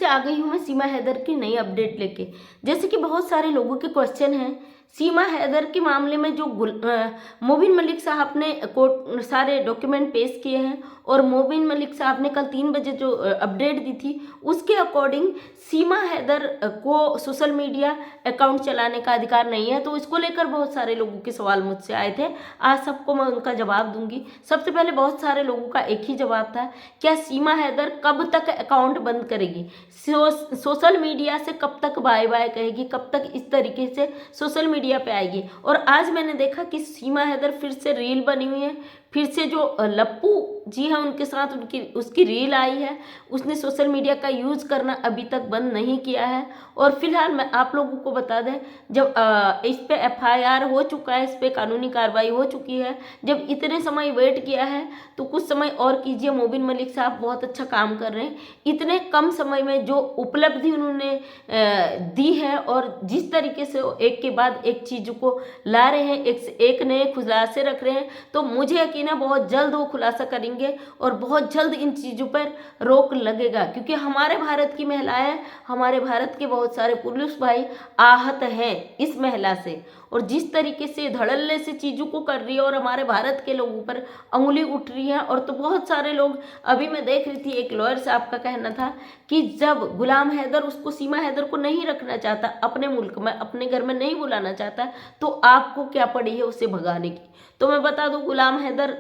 से आ गई हूँ मैं सीमा हैदर की नई अपडेट लेके। जैसे कि बहुत सारे लोगों के क्वेश्चन हैं सीमा हैदर के मामले में, जो मोबिन मलिक साहब ने कोर्ट सारे डॉक्यूमेंट पेश किए हैं और मोबिन मलिक साहब ने कल 3 बजे जो अपडेट दी थी उसके अकॉर्डिंग सीमा हैदर को सोशल मीडिया अकाउंट चलाने का अधिकार नहीं है। तो इसको लेकर बहुत सारे लोगों के सवाल मुझसे आए थे, आज सबको मैं उनका जवाब दूंगी। सबसे पहले बहुत सारे लोगों का एक ही जवाब था, क्या सीमा हैदर कब तक अकाउंट बंद करेगी, सोशल मीडिया से कब तक बाय बाय कहेगी, कब तक इस तरीके से सोशल मीडिया पे आएगी। और आज मैंने देखा कि सीमा हैदर फिर से रील बनी हुई है, फिर से जो लप्पू जी हैं उनके साथ उसकी रील आई है। उसने सोशल मीडिया का यूज़ करना अभी तक बंद नहीं किया है। और फिलहाल मैं आप लोगों को बता दें, जब इस पे एफआईआर हो चुका है, इस पे कानूनी कार्रवाई हो चुकी है, जब इतने समय वेट किया है तो कुछ समय और कीजिए। मोबिन मलिक साहब बहुत अच्छा काम कर रहे हैं, इतने कम समय में जो उपलब्धि उन्होंने दी है और जिस तरीके से एक के बाद एक चीज़ को ला रहे हैं, एक से एक नए खुलासे रख रहे हैं, तो मुझे यकीन है बहुत जल्द वो खुलासा करेंगे और बहुत जल्द इन चीज़ों पर रोक लगेगा। क्योंकि हमारे भारत की महिलाएं, हमारे भारत के बहुत सारे पुरुष भाई आहत हैं इस महिला से, और जिस तरीके से धड़ल्ले से चीज़ों को कर रही है और हमारे भारत के लोगों पर उंगली उठ रही है। और तो बहुत सारे लोग, अभी मैं देख रही थी एक लॉयर साहब का कहना था कि जब गुलाम हैदर उसको, सीमा हैदर को नहीं रखना चाहता अपने मुल्क में, अपने घर में नहीं बुलाना चाहता, तो आपको क्या पड़ी है उसे भगाने की। तो मैं बता दूं, गुलाम हैदर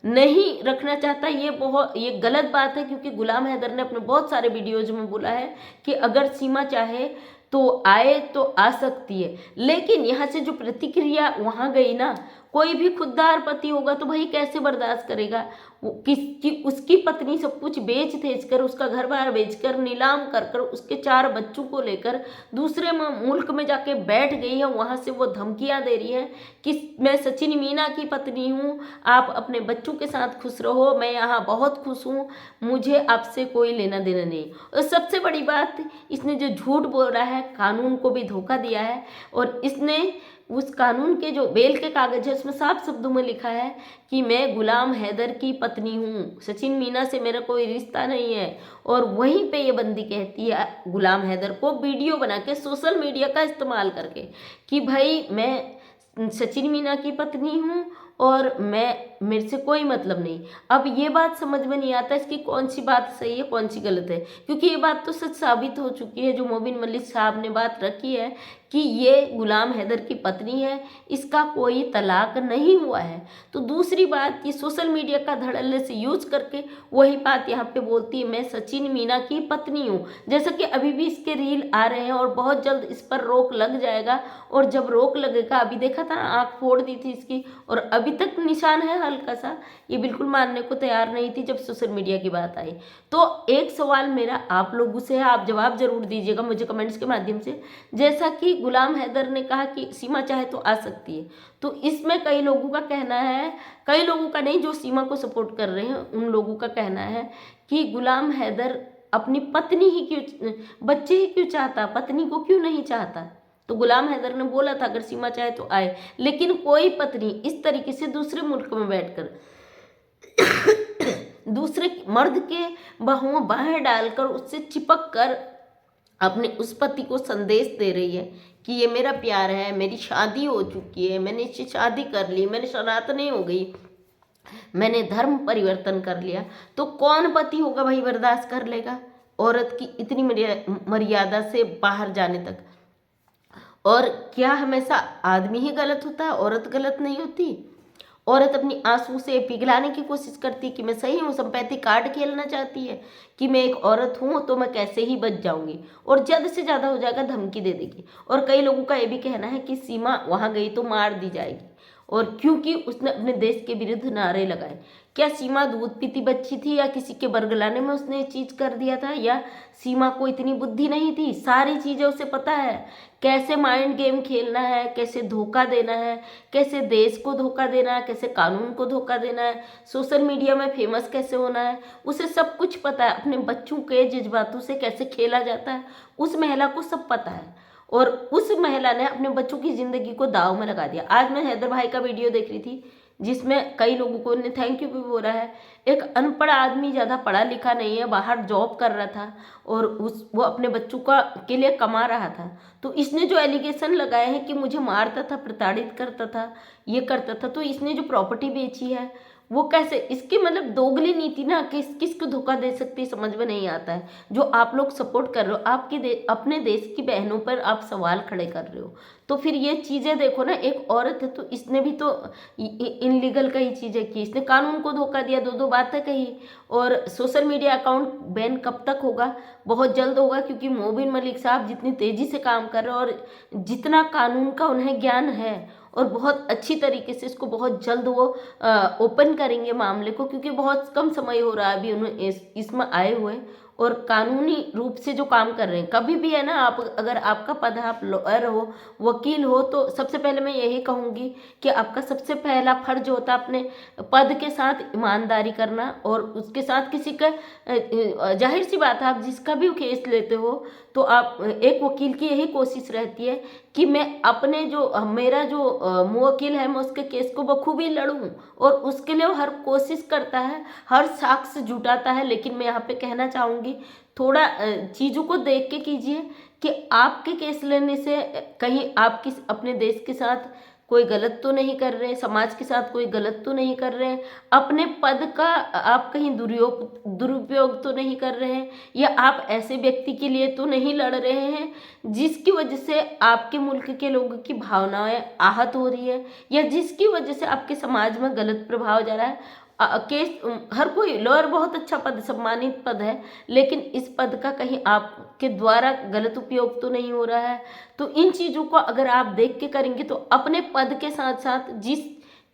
नहीं रखना चाहता, ये गलत बात है। क्योंकि गुलाम हैदर ने अपने बहुत सारे वीडियोज में बोला है कि अगर सीमा चाहे तो आए तो आ सकती है। लेकिन यहाँ से जो प्रतिक्रिया वहाँ गई ना, कोई भी खुददार पति होगा तो भाई कैसे बर्दाश्त करेगा। किसकी, उसकी पत्नी सब कुछ बेच भेज कर, उसका घर बार बेचकर, नीलाम कर कर, उसके 4 बच्चों को लेकर दूसरे मुल्क में जाके बैठ गई है। वहाँ से वो धमकियाँ दे रही है कि मैं सचिन मीना की पत्नी हूँ, आप अपने बच्चों के साथ खुश रहो, मैं यहाँ बहुत खुश हूँ, मुझे आपसे कोई लेना देना नहीं। और सबसे बड़ी बात, इसने जो झूठ बोला है, कानून को भी धोखा दिया है। और इसने उस कानून के जो बेल के कागज है उसमें साफ शब्दों में लिखा है कि मैं गुलाम हैदर की पत्नी हूँ, सचिन मीना से मेरा कोई रिश्ता नहीं है। और वहीं पे ये बंदी कहती है गुलाम हैदर को वीडियो बना के सोशल मीडिया का इस्तेमाल करके कि भाई मैं सचिन मीना की पत्नी हूँ और मेरे से कोई मतलब नहीं। अब ये बात समझ में नहीं आता इसकी कौन सी बात सही है कौन सी गलत है, क्योंकि ये बात तो सच साबित हो चुकी है। जो मोबिन मलिक साहब ने बात रखी है कि ये गुलाम हैदर की पत्नी है, इसका कोई तलाक नहीं हुआ है। तो दूसरी बात, ये सोशल मीडिया का धड़ल्ले से यूज करके वही बात यहाँ पे बोलती है मैं सचिन मीना की पत्नी हूँ। जैसा कि अभी भी इसके रील आ रहे हैं और बहुत जल्द इस पर रोक लग जाएगा। और जब रोक लगेगा, अभी देखा था ना, आँख फोड़ दी थी इसकी और अभी तक निशान है हल्का सा, ये बिल्कुल मानने को तैयार नहीं थी जब सोशल मीडिया की बात आई। तो एक सवाल मेरा आप लोगों से है, आप जवाब जरूर दीजिएगा मुझे कमेंट्स के माध्यम से। जैसा कि गुलाम हैदर ने कहा कि सीमा चाहे तो आ सकती है, तो इसमें कई लोगों का कहना है, कई लोगों का नहीं, जो सीमा को सपोर्ट कर रहे हैं उन लोगों का कहना है कि गुलाम हैदर अपनी पत्नी ही क्यों, बच्चे ही क्यों चाहता, पत्नी को क्यों नहीं चाहता। तो गुलाम हैदर ने बोला था अगर सीमा चाहे तो आए, लेकिन कोई पत्नी इस तरीके से दूसरे मुल्क में बैठकर दूसरे मर्द के बाहों बाहें डालकर उससे चिपक कर अपने उस पति को संदेश दे रही है कि ये मेरा प्यार है, मेरी शादी हो चुकी है, मैंने इससे शादी कर ली, मैंने सनातनी हो गई, मैंने धर्म परिवर्तन कर लिया, तो कौन पति होगा भाई बर्दाश्त कर लेगा औरत की इतनी मर्यादा से बाहर जाने तक। और क्या हमेशा आदमी ही गलत होता है, औरत गलत नहीं होती। औरत अपनी आंसू से पिघलाने की कोशिश करती है कि मैं सही हूँ, संपैथी कार्ड खेलना चाहती है कि मैं एक औरत हूँ तो मैं कैसे ही बच जाऊंगी, और ज़्यादा से ज़्यादा हो जाएगा धमकी दे देगी। और कई लोगों का ये भी कहना है कि सीमा वहाँ गई तो मार दी जाएगी, और क्योंकि उसने अपने देश के विरुद्ध नारे लगाए। क्या सीमा दूध पीती बच्ची थी या किसी के बरगलाने में उसने ये चीज़ कर दिया था, या सीमा को इतनी बुद्धि नहीं थी, सारी चीज़ें उसे पता है कैसे माइंड गेम खेलना है, कैसे धोखा देना है, कैसे देश को धोखा देना है, कैसे कानून को धोखा देना है, सोशल मीडिया में फेमस कैसे होना है, उसे सब कुछ पता है। अपने बच्चों के जज्बातों से कैसे खेला जाता है उस महिला को सब पता है, और उस महिला ने अपने बच्चों की ज़िंदगी को दाव में लगा दिया। आज मैं हैदर भाई का वीडियो देख रही थी जिसमें कई लोगों को ने थैंक यू भी बोला है। एक अनपढ़ आदमी, ज़्यादा पढ़ा लिखा नहीं है, बाहर जॉब कर रहा था और वो अपने बच्चों का के लिए कमा रहा था। तो इसने जो एलिगेशन लगाए हैं कि मुझे मारता था, प्रताड़ित करता था, ये करता था, तो इसने जो प्रॉपर्टी बेची है वो कैसे, इसकी मतलब दोगली नीति ना, किसको धोखा दे सकती है समझ में नहीं आता है। जो आप लोग सपोर्ट कर रहे हो, अपने देश की बहनों पर आप सवाल खड़े कर रहे हो, तो फिर ये चीज़ें देखो ना। एक औरत है तो इसने भी तो इनलीगल कई चीज़ें की, इसने कानून को धोखा दिया, दो दो बातें कही। और सोशल मीडिया अकाउंट बैन कब तक होगा? बहुत जल्द होगा, क्योंकि मोबिन मलिक साहब जितनी तेज़ी से काम कर रहे हैं और जितना कानून का उन्हें ज्ञान है, और बहुत अच्छी तरीके से इसको बहुत जल्द वो ओपन करेंगे मामले को, क्योंकि बहुत कम समय हो रहा है अभी उन्हें इसमें आए हुए, और कानूनी रूप से जो काम कर रहे हैं। कभी भी है ना, आप अगर आपका पद है, आप लॉयर हो, वकील हो, तो सबसे पहले मैं यही कहूँगी कि आपका सबसे पहला फर्ज होता है अपने पद के साथ ईमानदारी करना, और उसके साथ किसी का जाहिर सी बात है, आप जिसका भी केस लेते हो तो आप एक वकील की यही कोशिश रहती है कि मैं अपने जो मेरा जो मुवक्किल है, मैं उसके केस को बखूबी लड़ूं, और उसके लिए वो हर कोशिश करता है, हर साक्ष्य जुटाता है। लेकिन मैं यहाँ पे कहना चाहूँगी, थोड़ा चीज़ों को देख के कीजिए कि आपके केस लेने से कहीं आप अपने देश के साथ कोई गलत तो नहीं कर रहे, समाज के साथ कोई गलत तो नहीं कर रहे हैं, अपने पद का आप कहीं दुरुपयोग तो नहीं कर रहे हैं, या आप ऐसे व्यक्ति के लिए तो नहीं लड़ रहे हैं जिसकी वजह से आपके मुल्क के लोगों की भावनाएं आहत हो रही है, या जिसकी वजह से आपके समाज में गलत प्रभाव जा रहा है। केस हर कोई लॉयर बहुत अच्छा पद, सम्मानित पद है, लेकिन इस पद का कहीं आपके द्वारा गलत उपयोग तो नहीं हो रहा है। तो इन चीज़ों को अगर आप देख के करेंगे तो अपने पद के साथ साथ जिस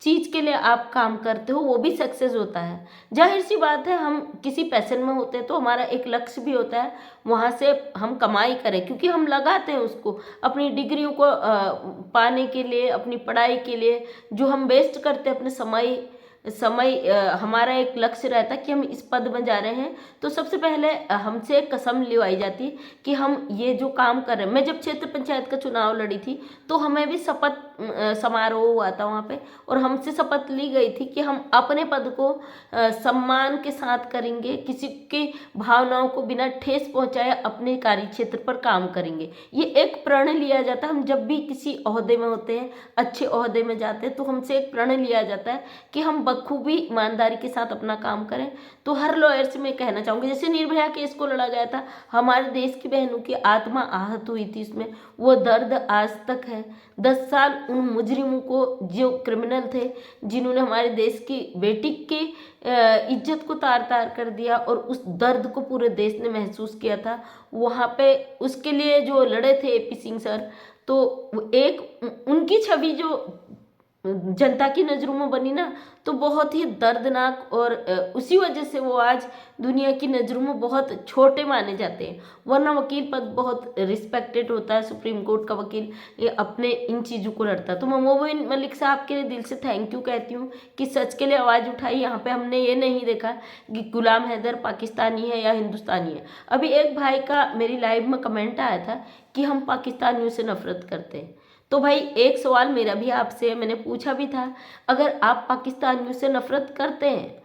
चीज़ के लिए आप काम करते हो वो भी सक्सेस होता है। जाहिर सी बात है, हम किसी पैशन में होते हैं तो हमारा एक लक्ष्य भी होता है, वहाँ से हम कमाई करें, क्योंकि हम लगाते हैं उसको अपनी डिग्रियों को पाने के लिए, अपनी पढ़ाई के लिए जो हम वेस्ट करते हैं अपने हमारा एक लक्ष्य रहता है कि हम इस पद में जा रहे हैं, तो सबसे पहले हमसे एक कसम लिवाई जाती है कि हम ये जो काम कर रहे हैं। मैं जब क्षेत्र पंचायत का चुनाव लड़ी थी तो हमें भी शपथ समारोह हुआ था वहाँ पे, और हमसे शपथ ली गई थी कि हम अपने पद को सम्मान के साथ करेंगे, किसी की भावनाओं को बिना ठेस पहुँचाए अपने कार्य क्षेत्र पर काम करेंगे। ये एक प्रण लिया जाता है, हम जब भी किसी ओहदे में होते हैं, अच्छे ओहदे में जाते हैं, तो हमसे एक प्रण लिया जाता है कि हम बखूबी ईमानदारी के साथ अपना काम करें। तो हर लॉयर से मैं कहना चाहूँगी, जैसे निर्भया केस को लड़ा गया था, हमारे देश की बहनों की आत्मा आहत हुई थी इसमें, वो दर्द आज तक है। 10 साल उन मुजरिमों को, जो क्रिमिनल थे, जिन्होंने हमारे देश की बेटी की इज्जत को तार तार कर दिया, और उस दर्द को पूरे देश ने महसूस किया था। वहाँ पे उसके लिए जो लड़े थे AP सिंह सर, तो एक उनकी छवि जो जनता की नज़रों में बनी ना, तो बहुत ही दर्दनाक, और उसी वजह से वो आज दुनिया की नज़रों में बहुत छोटे माने जाते हैं। वरना वकील पद बहुत रिस्पेक्टेड होता है, सुप्रीम कोर्ट का वकील ये अपने इन चीज़ों को लड़ता है। तो मैं मोबिन मलिक साहब के लिए दिल से थैंक यू कहती हूँ कि सच के लिए आवाज़ उठाई। यहाँ पे हमने ये नहीं देखा कि गुलाम हैदर पाकिस्तानी है या हिंदुस्तानी है। अभी एक भाई का मेरी लाइव में कमेंट आया था कि हम पाकिस्तानियों से नफरत करते हैं। तो भाई एक सवाल मेरा भी आपसे है, मैंने पूछा भी था, अगर आप पाकिस्तानियों से नफरत करते हैं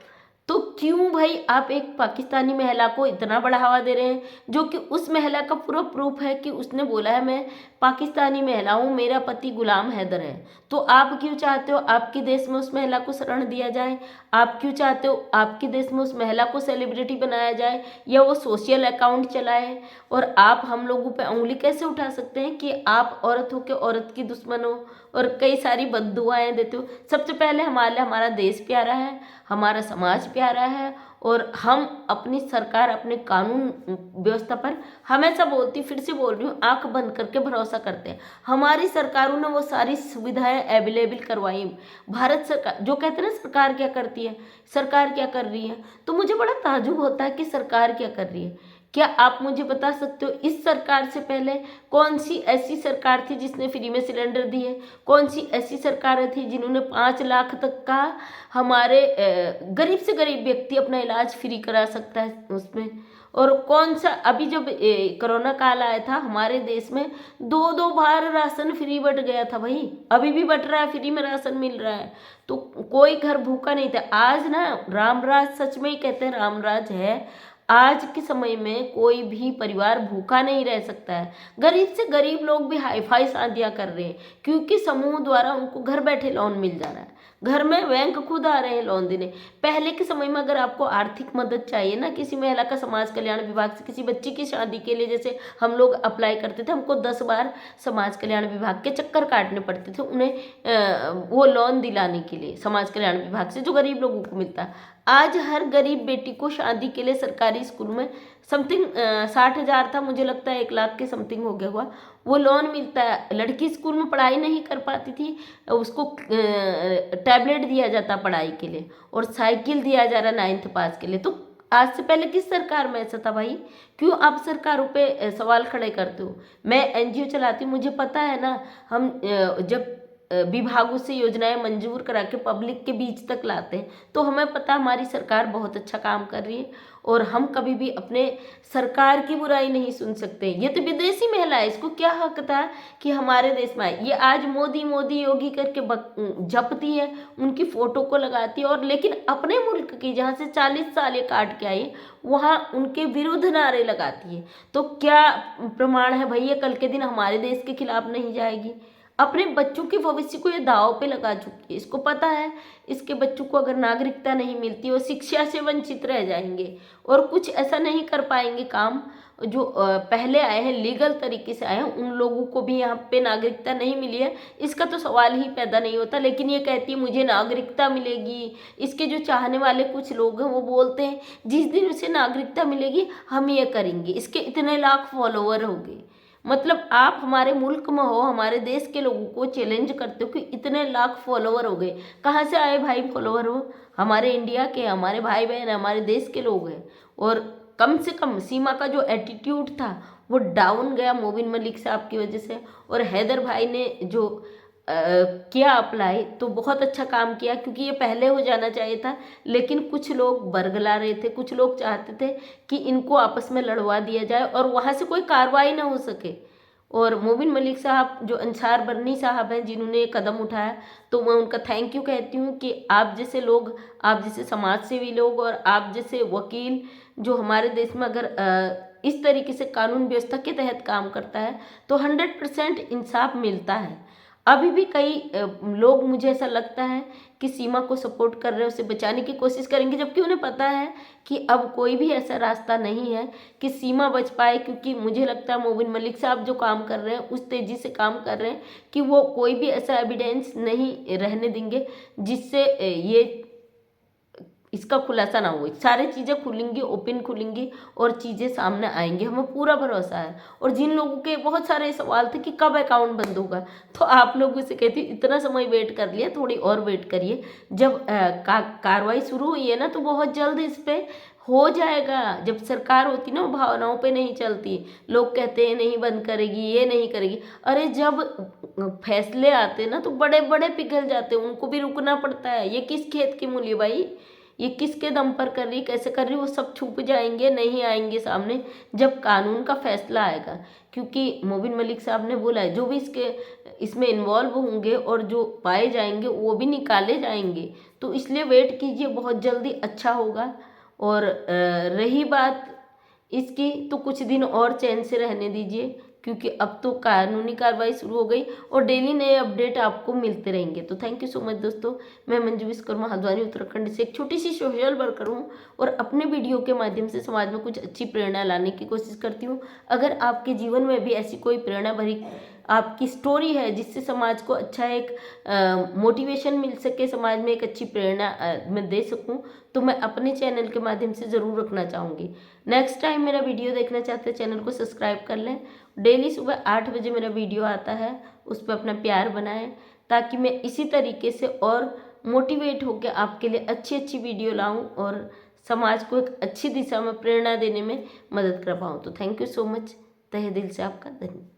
तो क्यों भाई आप एक पाकिस्तानी महिला को इतना बढ़ावा दे रहे हैं, जो कि उस महिला का पूरा प्रूफ है कि उसने बोला है मैं पाकिस्तानी महिला हूँ, मेरा पति गुलाम हैदर है। तो आप क्यों चाहते हो आपके देश में उस महिला को शरण दिया जाए? आप क्यों चाहते हो आपके देश में उस महिला को सेलिब्रिटी बनाया जाए, या वो सोशल अकाउंट चलाए? और आप हम लोगों पे उंगली कैसे उठा सकते हैं कि आप औरत हो के औरत की दुश्मन हो और कई सारी बद्दुआएं देते हो? सबसे पहले हमारा देश प्यारा है, हमारा समाज प्यारा है, और हम अपनी सरकार, अपने कानून व्यवस्था पर हमेशा बोलती, फिर से बोल रही हूँ, आंख बंद करके भरोसा करते हैं। हमारी सरकारों ने वो सारी सुविधाएं अवेलेबल करवाई। भारत सरकार जो कहते हैं ना सरकार क्या करती है, सरकार क्या कर रही है, तो मुझे बड़ा ताज्जुब होता है कि सरकार क्या कर रही है। क्या आप मुझे बता सकते हो इस सरकार से पहले कौन सी ऐसी सरकार थी जिसने फ्री में सिलेंडर दिए? कौन सी ऐसी सरकारें थी जिन्होंने 5 लाख तक का हमारे गरीब से गरीब व्यक्ति अपना इलाज फ्री करा सकता है उसमें? और कौन सा अभी जब कोरोना काल आया था हमारे देश में 2-2 बार राशन फ्री बट गया था भाई, अभी भी बट रहा है, फ्री में राशन मिल रहा है, तो कोई घर भूखा नहीं था। आज ना रामराज, सच में ही कहते हैं रामराज है। आज के समय में कोई भी परिवार भूखा नहीं रह सकता है। गरीब से गरीब लोग भी हाई फाई शादियाँ कर रहे हैं क्योंकि समूह द्वारा उनको घर बैठे लोन मिल जा रहा है, घर में बैंक खुद आ रहे हैं लोन देने। पहले के समय में अगर आपको आर्थिक मदद चाहिए ना किसी महिला का समाज कल्याण विभाग से किसी बच्ची की शादी के लिए, जैसे हम लोग अप्लाई करते थे, हमको 10 बार समाज कल्याण विभाग के चक्कर काटने पड़ते थे उन्हें वो लोन दिलाने के लिए समाज कल्याण विभाग से, जो गरीब लोगों को मिलता है। आज हर गरीब बेटी को शादी के लिए सरकारी स्कूल में समथिंग 60,000 था, मुझे लगता है 1 लाख के समथिंग हो गया हुआ, वो लोन मिलता है। लड़की स्कूल में पढ़ाई नहीं कर पाती थी, उसको टैबलेट दिया जाता पढ़ाई के लिए और साइकिल दिया जा रहा 9th पास के लिए। तो आज से पहले किस सरकार में ऐसा था भाई? क्यों आप सरकारों पे सवाल खड़े करते हो? मैं एनजीओ चलाती हूँ, मुझे पता है ना, हम जब विभागों से योजनाएं मंजूर करा के पब्लिक के बीच तक लाते हैं तो हमें पता हमारी सरकार बहुत अच्छा काम कर रही है और हम कभी भी अपने सरकार की बुराई नहीं सुन सकते। ये तो विदेशी महिला है, इसको क्या हक था कि हमारे देश में आए? ये आज मोदी मोदी योगी करके जपती है, उनकी फोटो को लगाती है, और लेकिन अपने मुल्क की जहाँ से 40 साल ये काट के आई वहाँ उनके विरुद्ध नारे लगाती है। तो क्या प्रमाण है भैया कल के दिन हमारे देश के खिलाफ नहीं जाएगी? अपने बच्चों के भविष्य को ये दांव पे लगा चुकी है। इसको पता है इसके बच्चों को अगर नागरिकता नहीं मिलती और शिक्षा से वंचित रह जाएंगे और कुछ ऐसा नहीं कर पाएंगे काम जो पहले आए हैं लीगल तरीके से आए हैं, उन लोगों को भी यहाँ पे नागरिकता नहीं मिली है, इसका तो सवाल ही पैदा नहीं होता। लेकिन ये कहती है मुझे नागरिकता मिलेगी। इसके जो चाहने वाले कुछ लोग हैं वो बोलते हैं जिस दिन उसे नागरिकता मिलेगी हम ये करेंगे। इसके इतने लाख फॉलोवर हो गए। मतलब आप हमारे मुल्क में हो, हमारे देश के लोगों को चैलेंज करते हो कि इतने लाख फॉलोवर हो गए। कहाँ से आए भाई फॉलोवर? हो हमारे इंडिया के, हमारे भाई बहन, हमारे देश के लोग हैं। और कम से कम सीमा का जो एटीट्यूड था वो डाउन गया मोबिन मलिक साहब की वजह से। और हैदर भाई ने जो किया अप्लाई तो बहुत अच्छा काम किया, क्योंकि ये पहले हो जाना चाहिए था। लेकिन कुछ लोग बरगला रहे थे, कुछ लोग चाहते थे कि इनको आपस में लड़वा दिया जाए और वहाँ से कोई कार्रवाई ना हो सके। और मोबिन मलिक साहब जो अंसार बर्नी साहब हैं जिन्होंने ये कदम उठाया, तो मैं उनका थैंक यू कहती हूँ कि आप जैसे लोग, आप जैसे समाज सेवी लोग और आप जैसे वकील जो हमारे देश में अगर इस तरीके से कानून व्यवस्था के तहत काम करता है तो 100% इंसाफ मिलता है। अभी भी कई लोग, मुझे ऐसा लगता है कि सीमा को सपोर्ट कर रहे हैं, उसे बचाने की कोशिश करेंगे, जबकि उन्हें पता है कि अब कोई भी ऐसा रास्ता नहीं है कि सीमा बच पाए। क्योंकि मुझे लगता है मोबिन मलिक साहब जो काम कर रहे हैं उस तेज़ी से काम कर रहे हैं कि वो कोई भी ऐसा एविडेंस नहीं रहने देंगे जिससे ये इसका खुलासा ना हो। सारी चीज़ें खुलेंगी, ओपन खुलेंगी और चीज़ें सामने आएंगी, हमें पूरा भरोसा है। और जिन लोगों के बहुत सारे सवाल थे कि कब अकाउंट बंद होगा, तो आप लोगों से कहती हूँ इतना समय वेट कर लिया, थोड़ी और वेट करिए। जब कार्रवाई शुरू हुई है ना तो बहुत जल्द इस पर हो जाएगा। जब सरकार होती ना भावनाओं पे नहीं चलती। लोग कहते हैं नहीं बंद करेगी, ये नहीं करेगी। अरे जब फैसले आते ना तो बड़े बड़े पिघल जाते हैं, उनको भी रुकना पड़ता है। ये किस खेत की मूली भाई, ये किसके दम पर कर रही, कैसे कर रही, वो सब छुप जाएंगे, नहीं आएंगे सामने जब कानून का फैसला आएगा। क्योंकि मोबिन मलिक साहब ने बोला है जो भी इसमें इन्वॉल्व होंगे और जो पाए जाएंगे वो भी निकाले जाएंगे। तो इसलिए वेट कीजिए, बहुत जल्दी अच्छा होगा। और रही बात इसकी, तो कुछ दिन और चैन से रहने दीजिए, क्योंकि अब तो कानूनी कार्रवाई शुरू हो गई और डेली नए अपडेट आपको मिलते रहेंगे। तो थैंक यू सो मच दोस्तों। मैं मंजू विश्वकर्मा हल्द्वानी उत्तराखंड से एक छोटी सी सोशल वर्कर हूँ और अपने वीडियो के माध्यम से समाज में कुछ अच्छी प्रेरणा लाने की कोशिश करती हूँ। अगर आपके जीवन में भी ऐसी कोई प्रेरणा भरी आपकी स्टोरी है जिससे समाज को अच्छा एक मोटिवेशन मिल सके, समाज में एक अच्छी प्रेरणा मैं दे सकूं, तो मैं अपने चैनल के माध्यम से ज़रूर रखना चाहूँगी। नेक्स्ट टाइम मेरा वीडियो देखना चाहते हैं चैनल को सब्सक्राइब कर लें। डेली सुबह 8 बजे मेरा वीडियो आता है, उस पर अपना प्यार बनाएं ताकि मैं इसी तरीके से और मोटिवेट होकर आपके लिए अच्छी अच्छी वीडियो लाऊं और समाज को एक अच्छी दिशा में प्रेरणा देने में मदद कर पाऊँ। तो थैंक यू सो मच, तहे दिल से आपका धन्यवाद।